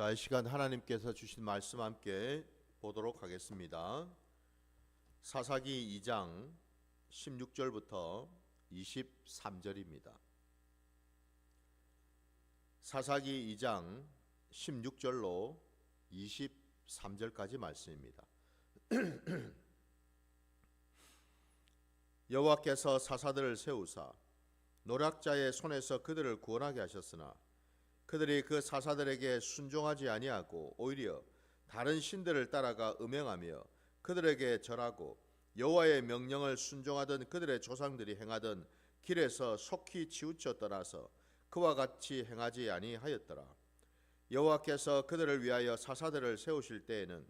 자, 이 시간 하나님께서 주신 말씀 함께 보도록 하겠습니다. 사사기 2장 16절부터 23절입니다. 사사기 2장 16절로 23절까지 말씀입니다. 여호와께서 사사들을 세우사 노략자의 손에서 그들을 구원하게 하셨으나 그들이 그 사사들에게 순종하지 아니하고 오히려 다른 신들을 따라가 음행하며 그들에게 절하고 여호와의 명령을 순종하던 그들의 조상들이 행하던 길에서 속히 치우쳐 떠나서 그와 같이 행하지 아니하였더라. 여호와께서 그들을 위하여 사사들을 세우실 때에는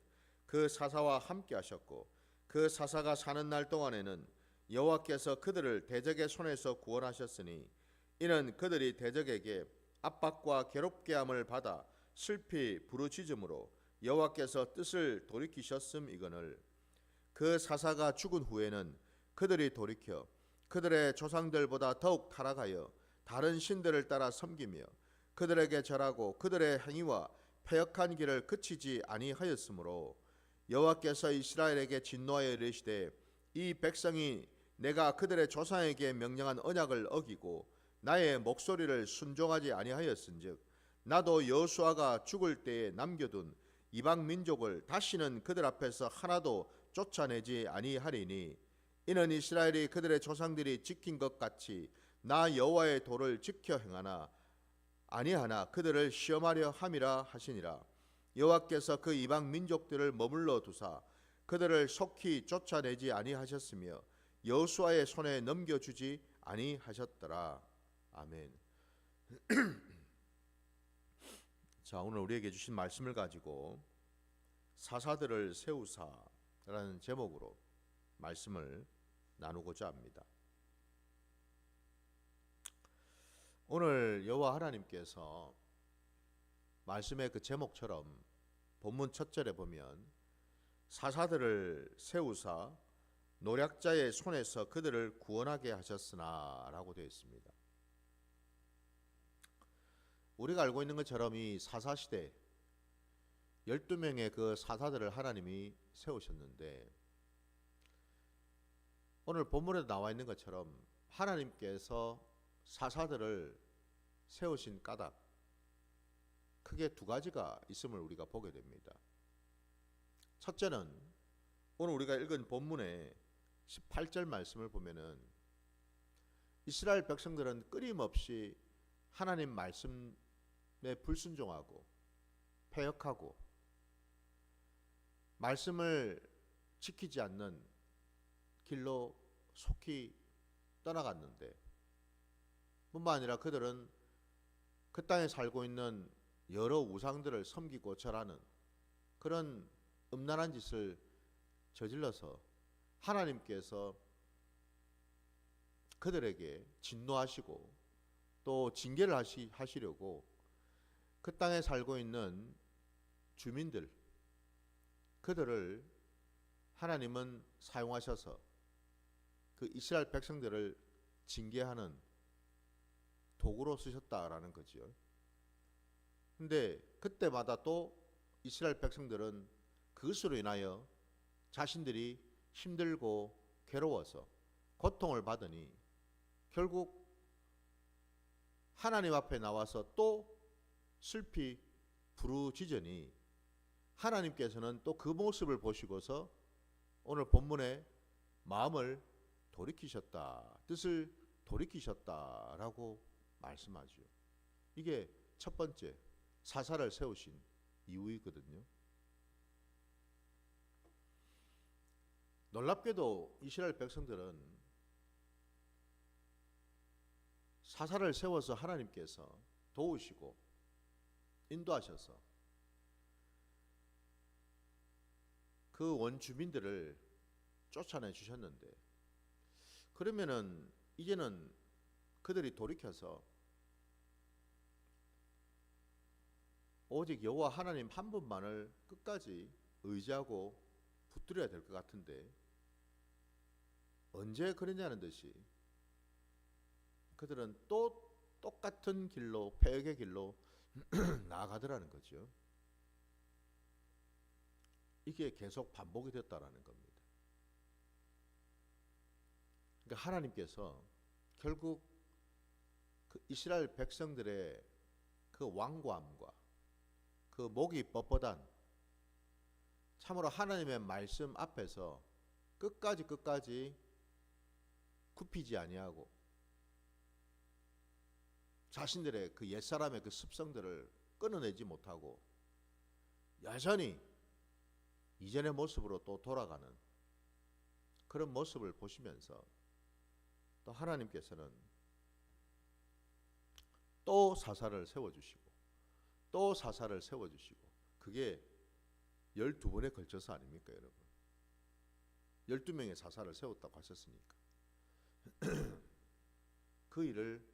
그 사사와 함께 하셨고 그 사사가 사는 날 동안에는 여호와께서 그들을 대적의 손에서 구원하셨으니 이는 그들이 대적에게 압박과 괴롭게 함을 받아 슬피 부르짖음으로 여호와께서 뜻을 돌이키셨음이거늘. 그 사사가 죽은 후에는 그들이 돌이켜 그들의 조상들보다 더욱 타락하여 다른 신들을 따라 섬기며 그들에게 절하고 그들의 행위와 패역한 길을 그치지 아니하였으므로 여호와께서 이스라엘에게 진노하여 이르시되 이 백성이 내가 그들의 조상에게 명령한 언약을 어기고 나의 목소리를 순종하지 아니하였은즉 나도 여호수아가 죽을 때에 남겨둔 이방 민족을 다시는 그들 앞에서 하나도 쫓아내지 아니하리니 이는 이스라엘이 그들의 조상들이 지킨 것 같이 나 여호와의 도를 지켜 행하나 아니하나 그들을 시험하려 함이라 하시니라. 여호와께서 그 이방 민족들을 머물러 두사 그들을 속히 쫓아내지 아니하셨으며 여호수아의 손에 넘겨주지 아니하셨더라. 아멘. 자, 오늘 우리에게 주신 말씀을 가지고 사사들을 세우사라는 제목으로 말씀을 나누고자 합니다. 오늘 여호와 하나님께서 말씀의 그 제목처럼 본문 첫 절에 보면 사사들을 세우사 노략자의 손에서 그들을 구원하게 하셨으나 라고 되어 있습니다. 우리가 알고 있는 것처럼 이 사사시대 12명의 그 사사들을 하나님이 세우셨는데 오늘 본문에 나와 있는 것처럼 하나님께서 사사들을 세우신 까닭 크게 두 가지가 있음을 우리가 보게 됩니다. 첫째는 오늘 우리가 읽은 본문의 18절 말씀을 보면은 이스라엘 백성들은 끊임없이 하나님 말씀에 불순종하고 패역하고 말씀을 지키지 않는 길로 속히 떠나갔는데 뿐만 아니라 그들은 그 땅에 살고 있는 여러 우상들을 섬기고 절하는 그런 음란한 짓을 저질러서 하나님께서 그들에게 진노하시고 또 징계를 하시려고 그 땅에 살고 있는 주민들 그들을 하나님은 사용하셔서 그 이스라엘 백성들을 징계하는 도구로 쓰셨다라는 거지요. 근데 그때마다 또 이스라엘 백성들은 그것으로 인하여 자신들이 힘들고 괴로워서 고통을 받으니 결국 하나님 앞에 나와서 또 슬피 부르짖으니 하나님께서는 또 그 모습을 보시고서 오늘 본문에 마음을 돌이키셨다, 뜻을 돌이키셨다라고 말씀하죠. 이게 첫 번째 사사를 세우신 이유이거든요. 놀랍게도 이스라엘 백성들은 사사를 세워서 하나님께서 도우시고 인도하셔서 그 원주민들을 쫓아내 주셨는데 그러면은 이제는 그들이 돌이켜서 오직 여호와 하나님 한 분만을 끝까지 의지하고 붙들어야 될 것 같은데 언제 그러냐는 듯이 그들은 또 똑같은 길로, 패역의 길로 나아가더라는 거죠. 이게 계속 반복이 됐다라는 겁니다. 그러니까 하나님께서 결국 그 이스라엘 백성들의 그 완고함과 그 목이 뻣뻣한, 참으로 하나님의 말씀 앞에서 끝까지 굽히지 아니하고 자신들의 그 옛사람의 그 습성들을 끊어내지 못하고 여전히 이전의 모습으로 또 돌아가는 그런 모습을 보시면서 또 하나님께서는 또 사사를 세워주시고 또 사사를 세워주시고, 그게 12번에 걸쳐서 아닙니까 여러분? 12명의 사사를 세웠다고 하셨으니까 그 일을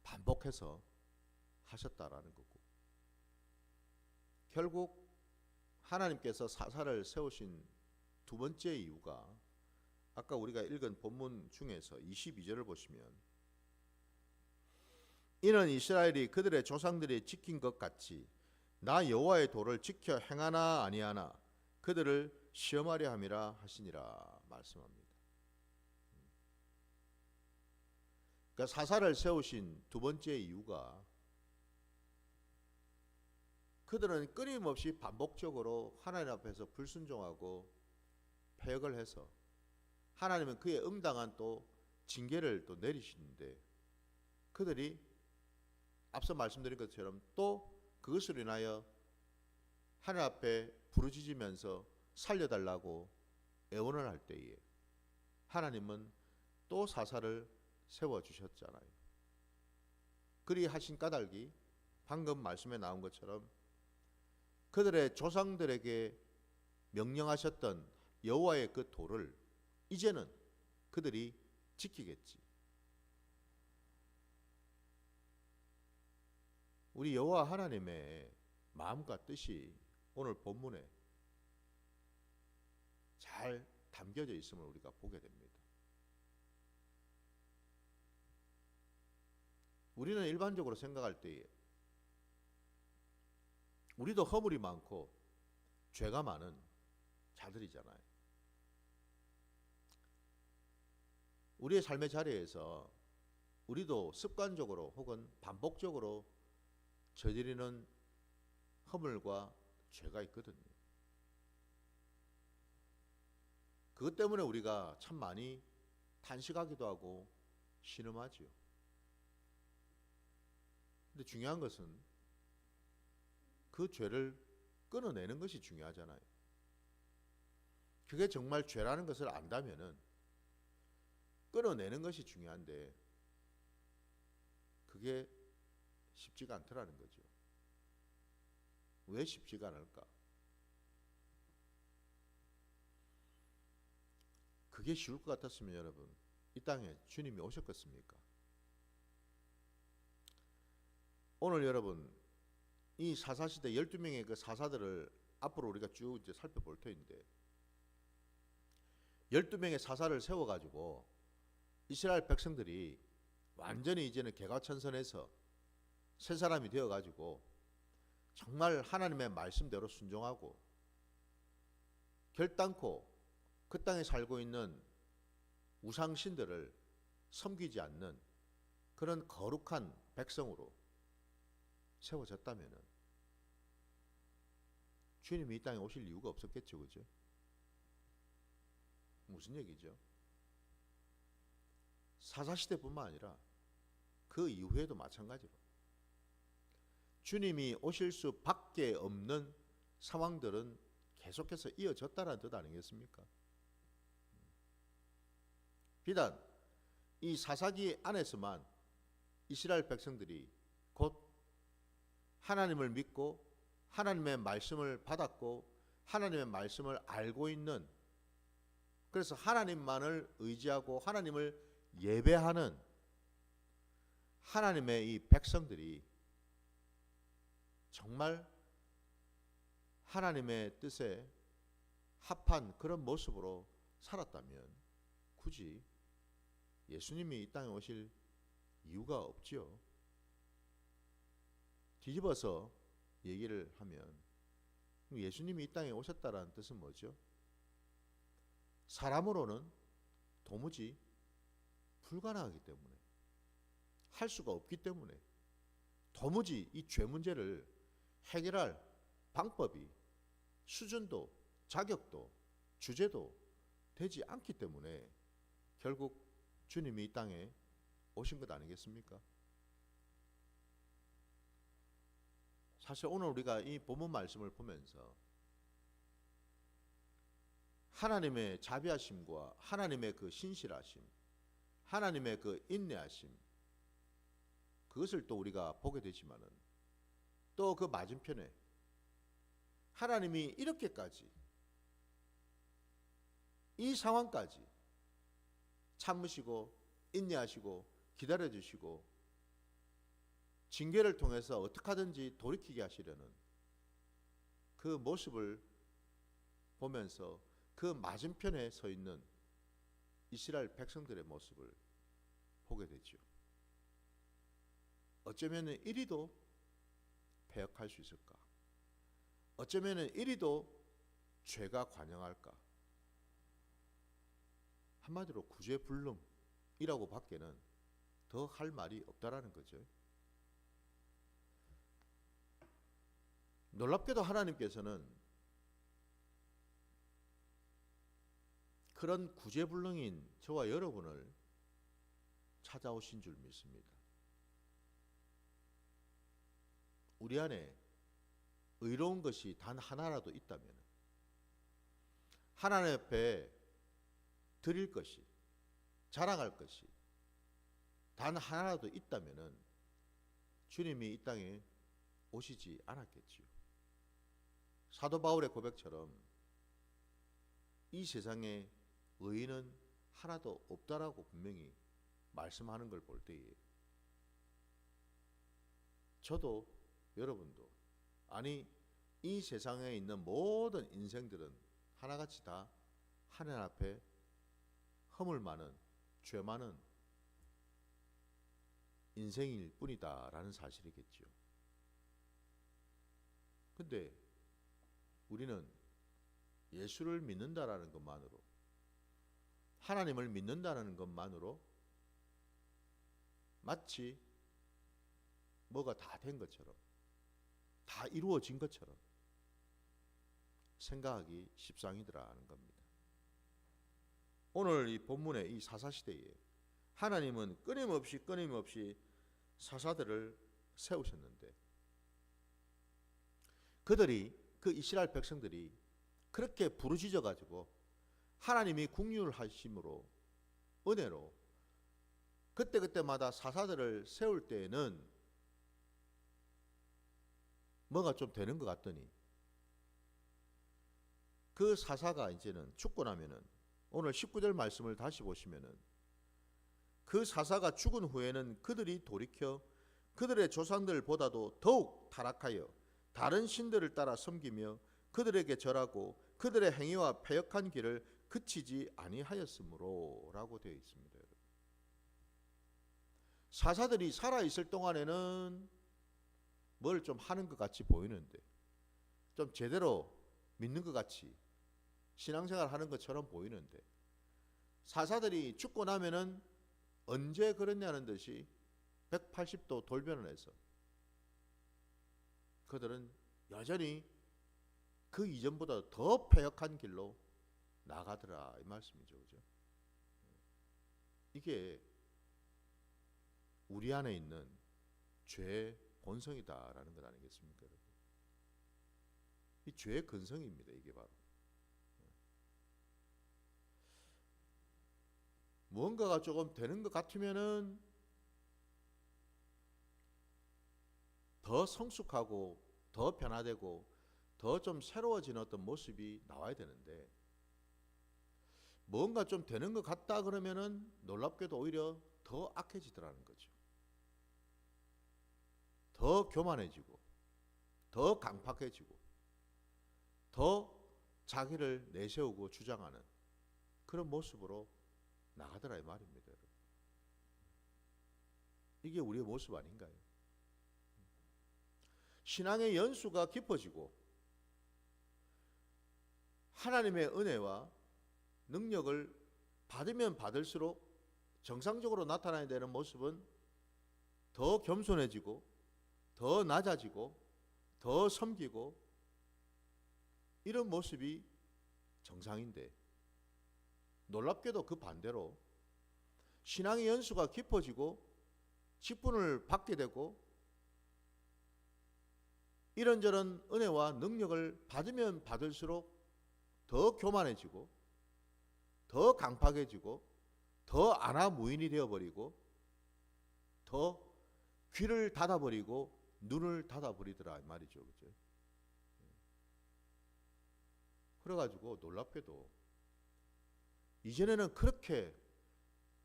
반복해서 하셨다라는 거고, 결국 하나님께서 사사를 세우신 두 번째 이유가 아까 우리가 읽은 본문 중에서 22절을 보시면, 이는 이스라엘이 그들의 조상들이 지킨 것 같이 나 여호와의 도를 지켜 행하나 아니하나 그들을 시험하려 함이라 하시니라 말씀합니다. 그러니까 사사를 세우신 두 번째 이유가, 그들은 끊임없이 반복적으로 하나님 앞에서 불순종하고 패역을 해서 하나님은 그에 응당한 또 징계를 또 내리시는데, 그들이 앞서 말씀드린 것처럼 또 그것으로 인하여 하나님 앞에 부르짖으면서 살려달라고 애원을 할 때에 하나님은 또 사사를 세워주셨잖아요. 그리 하신 까닭이 방금 말씀에 나온 것처럼 그들의 조상들에게 명령하셨던 여호와의 그 도를 이제는 그들이 지키겠지. 우리 여호와 하나님의 마음과 뜻이 오늘 본문에 잘 담겨져 있음을 우리가 보게 됩니다. 우리는 일반적으로 생각할 때에 우리도 허물이 많고 죄가 많은 자들이잖아요. 우리의 삶의 자리에서 우리도 습관적으로 혹은 반복적으로 저지르는 허물과 죄가 있거든요. 그것 때문에 우리가 참 많이 탄식하기도 하고 신음하지요. 근데 중요한 것은 그 죄를 끊어내는 것이 중요하잖아요. 그게 정말 죄라는 것을 안다면은 끊어내는 것이 중요한데 그게 쉽지가 않더라는 거죠. 왜 쉽지가 않을까? 그게 쉬울 것 같았으면 여러분 이 땅에 주님이 오셨겠습니까? 오늘 여러분 이 사사시대 12명의 그 사사들을 앞으로 우리가 쭉 이제 살펴볼 터인데, 12명의 사사를 세워가지고 이스라엘 백성들이 완전히 이제는 개과천선해서 새 사람이 되어가지고 정말 하나님의 말씀대로 순종하고 결단코 그 땅에 살고 있는 우상신들을 섬기지 않는 그런 거룩한 백성으로 세워졌다면 주님이 이 땅에 오실 이유가 없었겠죠. 그죠? 무슨 얘기죠? 사사시대뿐만 아니라 그 이후에도 마찬가지로 주님이 오실 수밖에 없는 상황들은 계속해서 이어졌다는 뜻 아니겠습니까? 비단 이 사사기 안에서만 이스라엘 백성들이 곧 하나님을 믿고 하나님의 말씀을 받았고 하나님의 말씀을 알고 있는, 그래서 하나님만을 의지하고 하나님을 예배하는 하나님의 이 백성들이 정말 하나님의 뜻에 합한 그런 모습으로 살았다면 굳이 예수님이 이 땅에 오실 이유가 없지요. 뒤집어서 얘기를 하면 예수님이 이 땅에 오셨다라는 뜻은 뭐죠? 사람으로는 도무지 불가능하기 때문에, 할 수가 없기 때문에, 도무지 이 죄 문제를 해결할 방법이, 수준도, 자격도, 주제도 되지 않기 때문에 결국 주님이 이 땅에 오신 것 아니겠습니까? 사실 오늘 우리가 이 본문 말씀을 보면서 하나님의 자비하심과 하나님의 그 신실하심, 하나님의 그 인내하심, 그것을 또 우리가 보게 되지만은, 또 그 맞은편에 하나님이 이렇게까지, 이 상황까지 참으시고 인내하시고 기다려주시고 징계를 통해서 어떻게 하든지 돌이키게 하시려는 그 모습을 보면서 그 맞은편에 서 있는 이스라엘 백성들의 모습을 보게 되죠. 어쩌면 이리도 패역할 수 있을까? 어쩌면 이리도 죄가 관영할까? 한마디로 구제불능이라고 밖에는 더 할 말이 없다라는 거죠. 놀랍게도 하나님께서는 그런 구제불능인 저와 여러분을 찾아오신 줄 믿습니다. 우리 안에 의로운 것이 단 하나라도 있다면, 하나님 앞에 드릴 것이, 자랑할 것이 단 하나라도 있다면 주님이 이 땅에 오시지 않았겠지요. 사도 바울의 고백처럼 이 세상에 의인은 하나도 없다라고 분명히 말씀하는 걸 볼 때에, 저도 여러분도, 아니 이 세상에 있는 모든 인생들은 하나같이 다 하나님 앞에 허물 많은, 죄 많은 인생일 뿐이다라는 사실이겠죠. 근데 우리는 예수를 믿는다라는 것만으로, 하나님을 믿는다는 것만으로 마치 뭐가 다 된 것처럼, 다 이루어진 것처럼 생각하기 십상이더라는 겁니다. 오늘 이 본문의 이 사사시대에 하나님은 끊임없이 사사들을 세우셨는데, 그들이, 그 이스라엘 백성들이 그렇게 부르짖어 가지고 하나님이 긍휼하심으로, 은혜로 그때그때마다 사사들을 세울 때에는 뭐가 좀 되는 것 같더니, 그 사사가 이제는 죽고 나면은, 오늘 19절 말씀을 다시 보시면은, 그 사사가 죽은 후에는 그들이 돌이켜 그들의 조상들보다도 더욱 타락하여 다른 신들을 따라 섬기며 그들에게 절하고 그들의 행위와 패역한 길을 그치지 아니하였으므로 라고 되어 있습니다. 사사들이 살아있을 동안에는 뭘 좀 하는 것 같이 보이는데, 좀 제대로 믿는 것 같이 신앙생활 하는 것처럼 보이는데, 사사들이 죽고 나면은 언제 그랬냐는 듯이 180도 돌변을 해서 그들은 여전히 그 이전보다 더 패역한 길로 나가더라, 이 말씀이죠. 그죠? 이게 우리 안에 있는 죄의 본성이다라는 것 아니겠습니까, 여러분? 이 죄의 근성입니다. 이게 바로 무언가가 조금 되는 것 같으면은 더 성숙하고 더 변화되고 더 좀 새로워지는 어떤 모습이 나와야 되는데, 뭔가 좀 되는 것 같다 그러면은 놀랍게도 오히려 더 악해지더라는 거죠. 더 교만해지고 더 강팍해지고 더 자기를 내세우고 주장하는 그런 모습으로 나가더라 이 말입니다. 이게 우리의 모습 아닌가요? 신앙의 연수가 깊어지고 하나님의 은혜와 능력을 받으면 받을수록 정상적으로 나타나야 되는 모습은 더 겸손해지고 더 낮아지고 더 섬기고 이런 모습이 정상인데, 놀랍게도 그 반대로 신앙의 연수가 깊어지고 직분을 받게 되고 이런저런 은혜와 능력을 받으면 받을수록 더 교만해지고 더 강팍해지고 더 안하무인이 되어버리고 더 귀를 닫아버리고 눈을 닫아버리더라 이 말이죠. 그죠? 그래가지고 놀랍게도 이전에는 그렇게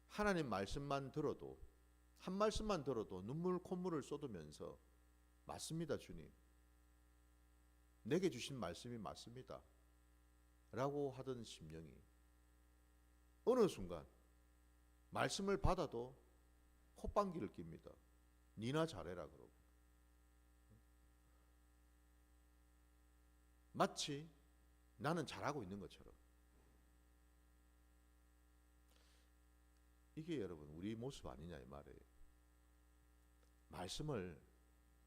하나님 말씀만 들어도, 한 말씀만 들어도 눈물 콧물을 쏟으면서 맞습니다 주님, 내게 주신 말씀이 맞습니다 라고 하던 심령이 어느 순간 말씀을 받아도 콧방귀를 낍니다. 니나 잘해라 그러고. 마치 나는 잘하고 있는 것처럼. 이게 여러분 우리 모습 아니냐 이 말이에요. 말씀을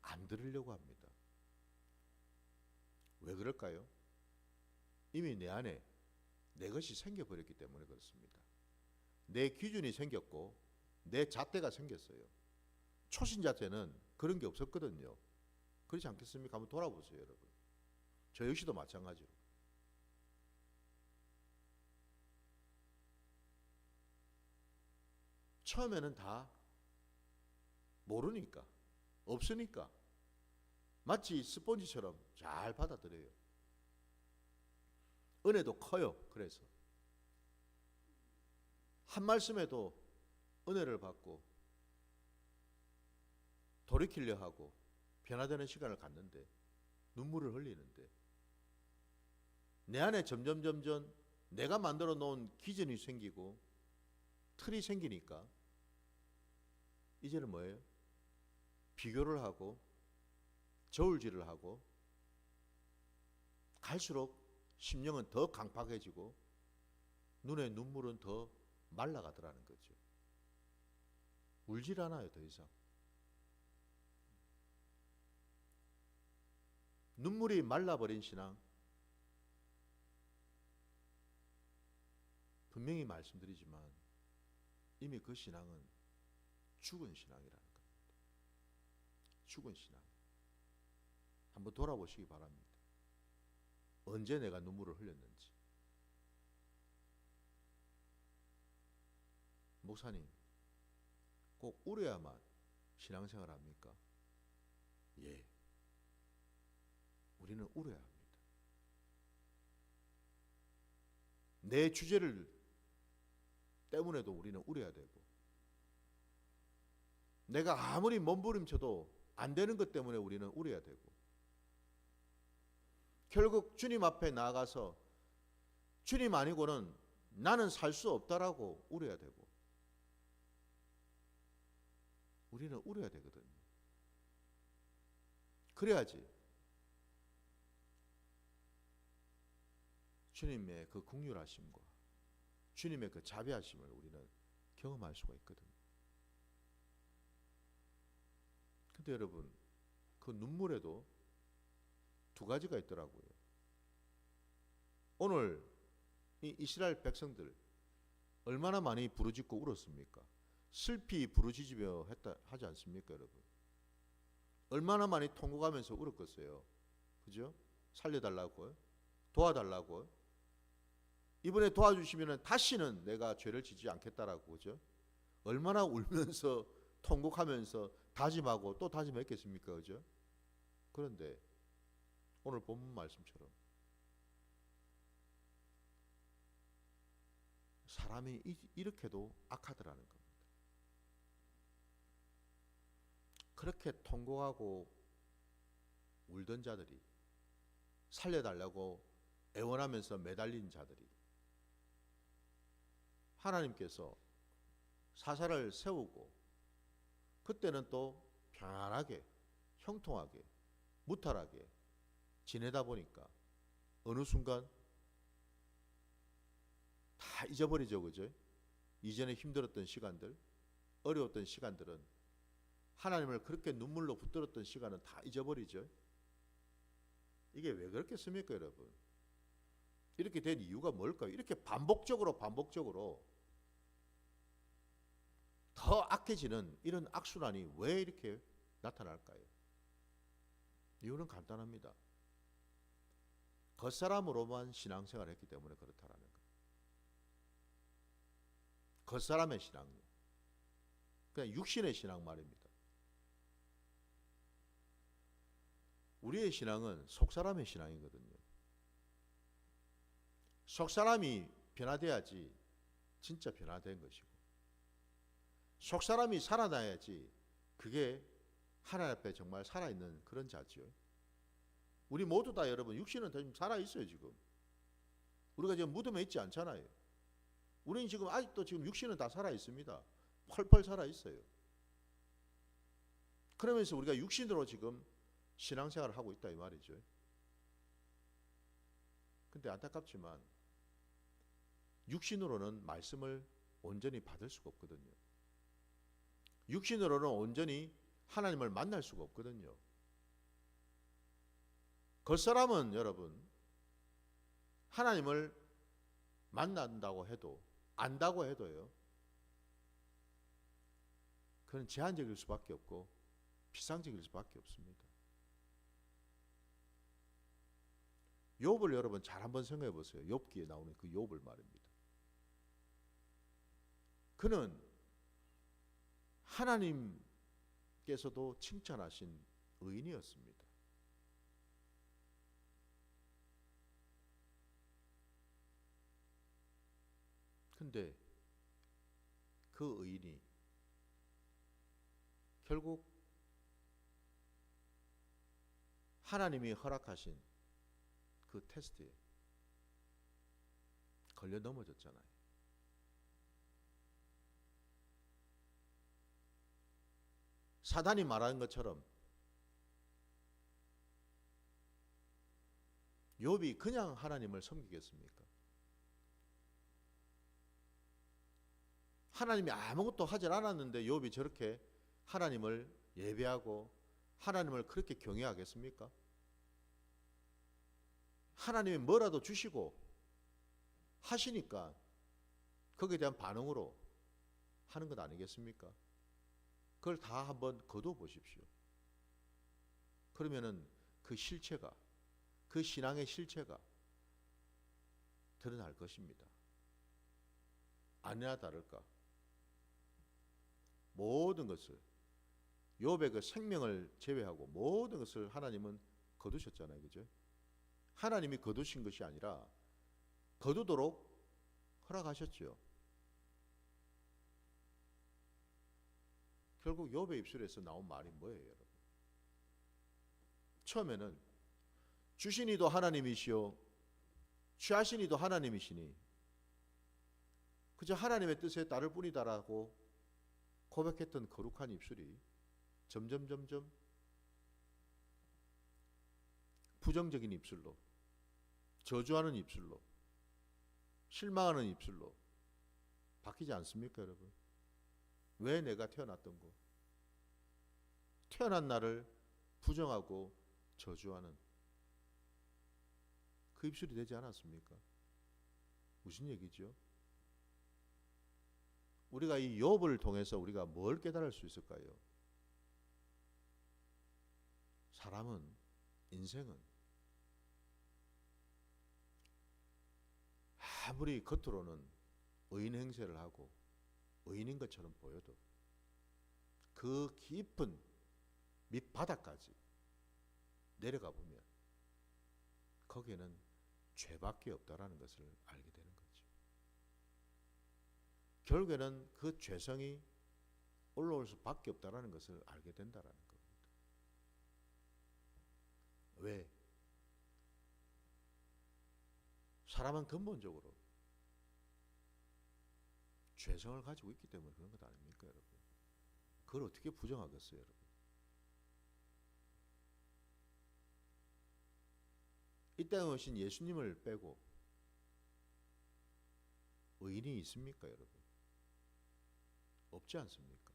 안 들으려고 합니다. 왜 그럴까요? 이미 내 안에 내 것이 생겨버렸기 때문에 그렇습니다. 내 기준이 생겼고 내 잣대가 생겼어요. 초신자 때는 그런 게 없었거든요. 그렇지 않겠습니까? 한번 돌아보세요 여러분. 저 역시도 마찬가지로. 처음에는 다 모르니까, 없으니까 마치 스폰지처럼 잘 받아들여요. 은혜도 커요. 그래서 한 말씀에도 은혜를 받고 돌이키려 하고 변화되는 시간을 갖는데 눈물을 흘리는데, 내 안에 점점 내가 만들어 놓은 기준이 생기고 틀이 생기니까 이제는 뭐예요? 비교를 하고 저울질을 하고 갈수록 심령은 더 강팍해지고 눈에 눈물은 더 말라가더라는 거죠. 울질 않아요 더 이상. 눈물이 말라버린 신앙, 분명히 말씀드리지만 이미 그 신앙은 죽은 신앙이라는 겁니다. 죽은 신앙. 한번 돌아보시기 바랍니다. 언제 내가 눈물을 흘렸는지. 목사님, 꼭 울어야만 신앙생활 합니까? 예. 우리는 울어야 합니다. 내 주제를 때문에도 우리는 울어야 되고, 내가 아무리 몸부림쳐도 안 되는 것 때문에 우리는 울어야 되고, 결국 주님 앞에 나아가서 주님 아니고는 나는 살 수 없다라고 울어야 되고, 우리는 울어야 되거든요. 그래야지 주님의 그 긍휼하심과 주님의 그 자비하심을 우리는 경험할 수가 있거든요. 근데 여러분, 그 눈물에도 두 가지가 있더라고요. 오늘 이 이스라엘 백성들 얼마나 많이 부르짖고 울었습니까? 슬피 부르짖으며 하지 않습니까, 여러분? 얼마나 많이 통곡하면서 울었겠어요. 그죠? 살려달라고, 도와달라고. 이번에 도와주시면 다시는 내가 죄를 짓지 않겠다라고. 그죠? 얼마나 울면서 통곡하면서 다짐하고 또 다짐했겠습니까? 그죠? 그런데 오늘 본문 말씀처럼 사람이 이렇게도 악하더라는 겁니다. 그렇게 통곡하고 울던 자들이, 살려달라고 애원하면서 매달린 자들이 하나님께서 사사를 세우고 그때는 또 편안하게, 형통하게, 무탈하게 지내다 보니까 어느 순간 다 잊어버리죠, 그죠? 이전에 힘들었던 시간들, 어려웠던 시간들은, 하나님을 그렇게 눈물로 붙들었던 시간은 다 잊어버리죠. 이게 왜 그렇겠습니까, 여러분? 이렇게 된 이유가 뭘까요? 이렇게 반복적으로 더 악해지는 이런 악순환이 왜 이렇게 나타날까요? 이유는 간단합니다. 겉사람으로만 신앙생활을 했기 때문에 그렇다라는 거예요. 겉사람의 신앙, 그냥 육신의 신앙 말입니다. 우리의 신앙은 속사람의 신앙이거든요. 속사람이 변화돼야지 진짜 변화된 것이고, 속사람이 살아나야지 그게 하나님 앞에 정말 살아있는 그런 자죠. 우리 모두 다 여러분 육신은 지금 살아있어요. 지금 우리가 지금 무덤에 있지 않잖아요. 우리는 지금 아직도 지금 육신은 다 살아있습니다. 펄펄 살아있어요. 그러면서 우리가 육신으로 지금 신앙생활을 하고 있다 이 말이죠. 근데 안타깝지만 육신으로는 말씀을 온전히 받을 수가 없거든요. 육신으로는 온전히 하나님을 만날 수가 없거든요. 겉사람은 여러분 하나님을 만난다고 해도 안다고 해도요, 그건 제한적일 수밖에 없고 피상적일 수밖에 없습니다. 욥을 여러분 잘 한번 생각해 보세요. 욥기에 나오는 그 욥을 말입니다. 그는 하나님께서도 칭찬하신 의인이었습니다. 근데 그 의인이 결국 하나님이 허락하신 그 테스트에 걸려 넘어졌잖아요. 사단이 말하는 것처럼 욥이 그냥 하나님을 섬기겠습니까? 하나님이 아무것도 하질 않았는데 욥이 저렇게 하나님을 예배하고 하나님을 그렇게 경외하겠습니까? 하나님이 뭐라도 주시고 하시니까 거기에 대한 반응으로 하는 것 아니겠습니까? 그걸 다 한번 거두어 보십시오. 그러면은 그 실체가, 그 신앙의 실체가 드러날 것입니다. 아니나 다를까 모든 것을, 욥의 그 생명을 제외하고 모든 것을 하나님은 거두셨잖아요. 그죠? 하나님이 거두신 것이 아니라 거두도록 허락하셨죠. 결국 욥의 입술에서 나온 말이 뭐예요, 여러분? 처음에는 주신 이도 하나님이시오 취하신 이도 하나님이시니 그저 하나님의 뜻에 따를 뿐이다라고 고백했던 거룩한 입술이 점점 부정적인 입술로, 저주하는 입술로, 실망하는 입술로 바뀌지 않습니까, 여러분? 왜 내가 태어났던 거? 태어난 나를 부정하고 저주하는 그 입술이 되지 않았습니까? 무슨 얘기죠? 우리가 이 욥을 통해서 우리가 뭘 깨달을 수 있을까요? 사람은, 인생은 아무리 겉으로는 의인 행세를 하고 의인인 것처럼 보여도 그 깊은 밑바닥까지 내려가 보면 거기에는 죄밖에 없다라는 것을 알게 되는 거죠. 결국에는 그 죄성이 올라올 수밖에 없다라는 것을 알게 된다라는 겁니다. 왜? 사람은 근본적으로 죄성을 가지고 있기 때문에 그런 것 아닙니까, 여러분? 그걸 어떻게 부정하겠어요, 여러분? 이 땅에 오신 예수님을 빼고 의인이 있습니까, 여러분? 없지 않습니까?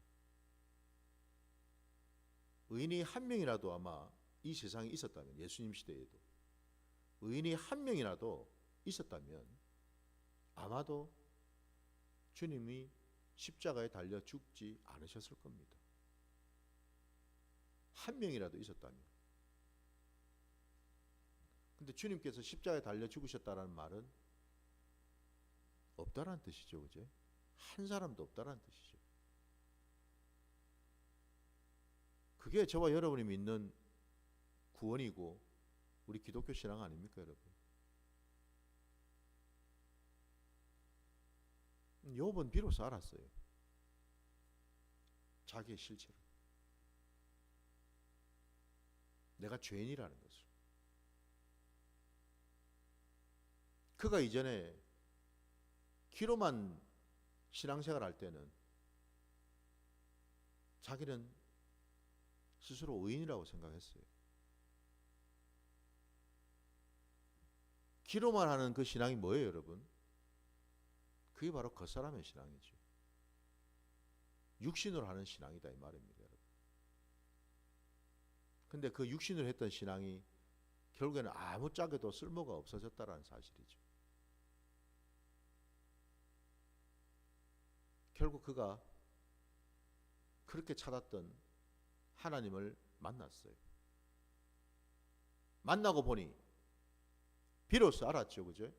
의인이 한 명이라도 아마 이 세상에 있었다면, 예수님 시대에도 의인이 한 명이라도 있었다면 아마도 주님이 십자가에 달려 죽지 않으셨을 겁니다. 한 명이라도 있었다면. 근데 주님께서 십자가에 달려 죽으셨다는 말은 없다라는 뜻이죠. 그죠? 한 사람도 없다라는 뜻이죠. 그게 저와 여러분이 믿는 구원이고 우리 기독교 신앙 아닙니까, 여러분? 욥은 비로소 알았어요. 자기의 실체를. 내가 죄인이라는 것을. 그가 이전에 귀로만 신앙생활 할 때는 자기는 스스로 의인이라고 생각했어요. 귀로만 하는 그 신앙이 뭐예요, 여러분? 그게 바로 겉사람의 신앙이죠. 육신으로 하는 신앙이다 이 말입니다, 여러분. 근데 그 육신으로 했던 신앙이 결국에는 아무짝에도 쓸모가 없어졌다라는 사실이죠. 결국 그가 그렇게 찾았던 하나님을 만났어요. 만나고 보니 비로소 알았죠, 그죠?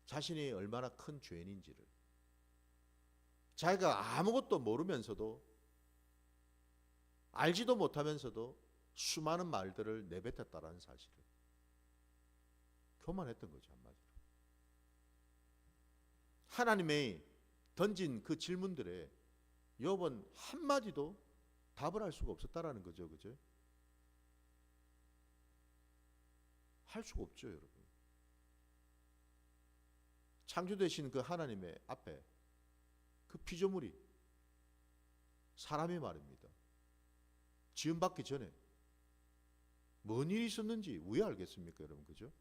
자신이 얼마나 큰 죄인인지를. 자기가 아무것도 모르면서도, 알지도 못하면서도 수많은 말들을 내뱉었다라는 사실을 교만했던 거죠, 한마디로. 하나님의 던진 그 질문들에 욥은 한마디도 답을 할 수가 없었다라는 거죠, 그죠? 할 수가 없죠, 여러분. 창조되신 그 하나님의 앞에 그 피조물이, 사람이 말입니다, 지음받기 전에 뭔 일이 있었는지 왜 알겠습니까, 여러분? 그죠?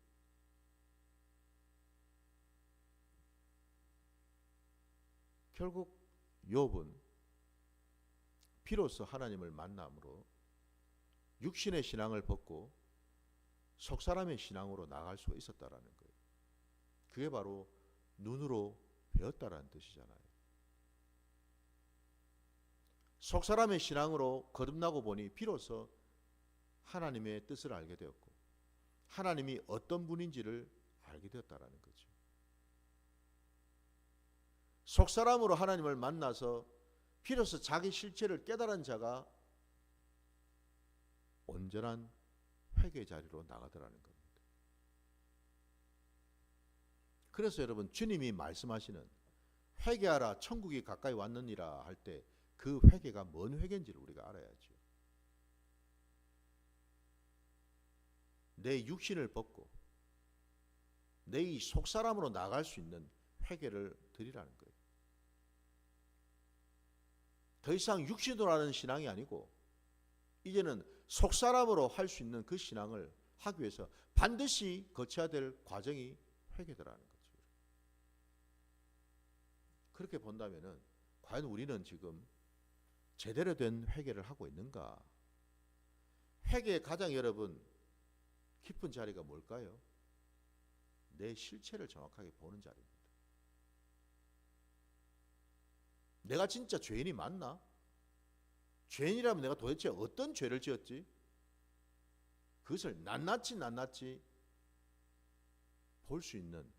결국 욥은 비로소 하나님을 만남으로 육신의 신앙을 벗고 속사람의 신앙으로 나갈 수가 있었다라는 거예요. 그게 바로 눈으로 배웠다라는 뜻이잖아요. 속사람의 신앙으로 거듭나고 보니 비로소 하나님의 뜻을 알게 되었고 하나님이 어떤 분인지를 알게 되었다라는 거죠. 속사람으로 하나님을 만나서 비로소 자기 실체를 깨달은 자가 온전한 회개 자리로 나가더라는 겁니다. 그래서 여러분, 주님이 말씀하시는 회개하라 천국이 가까이 왔느니라 할 때 그 회개가 뭔 회개인지를 우리가 알아야죠. 내 육신을 벗고 내 이 속사람으로 나갈 수 있는 회개를 드리라는 거예요. 더 이상 육신으로 하는 신앙이 아니고 이제는 속사람으로 할 수 있는 그 신앙을 하기 위해서 반드시 거쳐야 될 과정이 회개더라는 거죠. 그렇게 본다면은 과연 우리는 지금 제대로 된 회개를 하고 있는가? 회개의 가장 여러분 깊은 자리가 뭘까요? 내 실체를 정확하게 보는 자리입니다. 내가 진짜 죄인이 맞나? 죄인이라면 내가 도대체 어떤 죄를 지었지? 그것을 낱낱이 볼 수 있는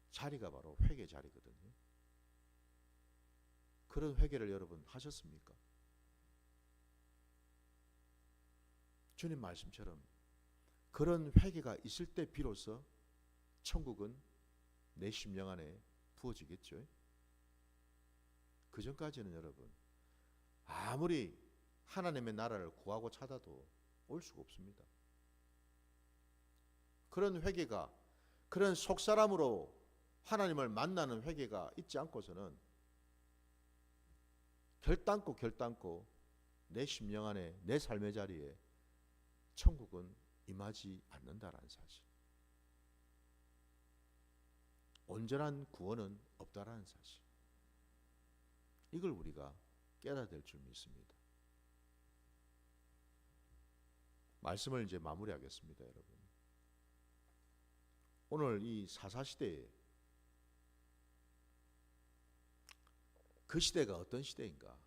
자리가 바로 회개 자리거든요. 그런 회개를 여러분 하셨습니까? 주님 말씀처럼 그런 회개가 있을 때 비로소 천국은 내 심령 안에 부어지겠죠. 그 전까지는 여러분 아무리 하나님의 나라를 구하고 찾아도 올 수가 없습니다. 그런 회개가, 그런 속사람으로 하나님을 만나는 회개가 있지 않고서는 결단코 내 심령 안에, 내 삶의 자리에 천국은 임하지 않는다라는 사실. 온전한 구원은 없다라는 사실, 이걸 우리가 깨달아야 될 줄 믿습니다. 말씀을 이제 마무리하겠습니다, 여러분. 오늘 이 사사시대에 그 시대가 어떤 시대인가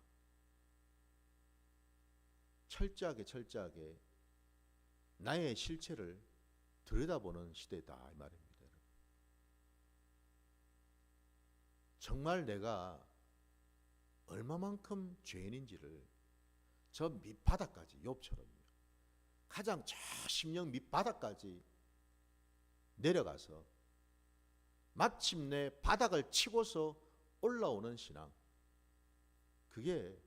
철저하게 나의 실체를 들여다보는 시대다 이 말입니다. 여러분. 정말 내가 얼마만큼 죄인인지를 저 밑바닥까지, 욥처럼요, 가장 저 심령 밑바닥까지 내려가서 마침내 바닥을 치고서 올라오는 신앙, 그게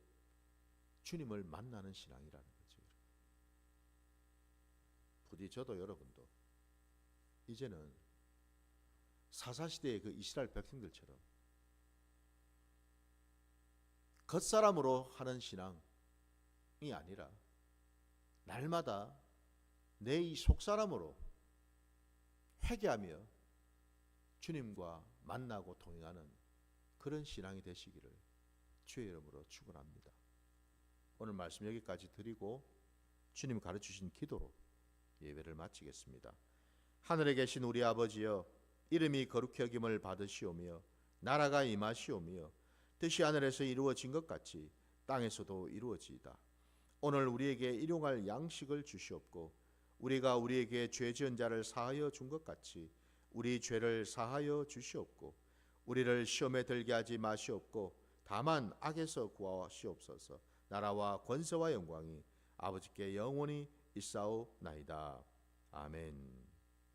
주님을 만나는 신앙이라는 거죠. 부디 저도 여러분도 이제는 사사시대의 그 이스라엘 백성들처럼 겉사람으로 하는 신앙이 아니라 날마다 내 이 속사람으로 회개하며 주님과 만나고 동행하는 그런 신앙이 되시기를 주의 이름으로 축원합니다. 오늘 말씀 여기까지 드리고 주님 가르치신 기도로 예배를 마치겠습니다. 하늘에 계신 우리 아버지여, 이름이 거룩히 여김을 받으시오며 나라가 임하시오며 뜻이 하늘에서 이루어진 것 같이 땅에서도 이루어지이다. 오늘 우리에게 일용할 양식을 주시옵고 우리가 우리에게 죄 지은 자를 사하여 준 것 같이 우리 죄를 사하여 주시옵고 우리를 시험에 들게 하지 마시옵고 다만 악에서 구하시옵소서. 나라와 권세와 영광이 아버지께 영원히 있사오나이다. 아멘.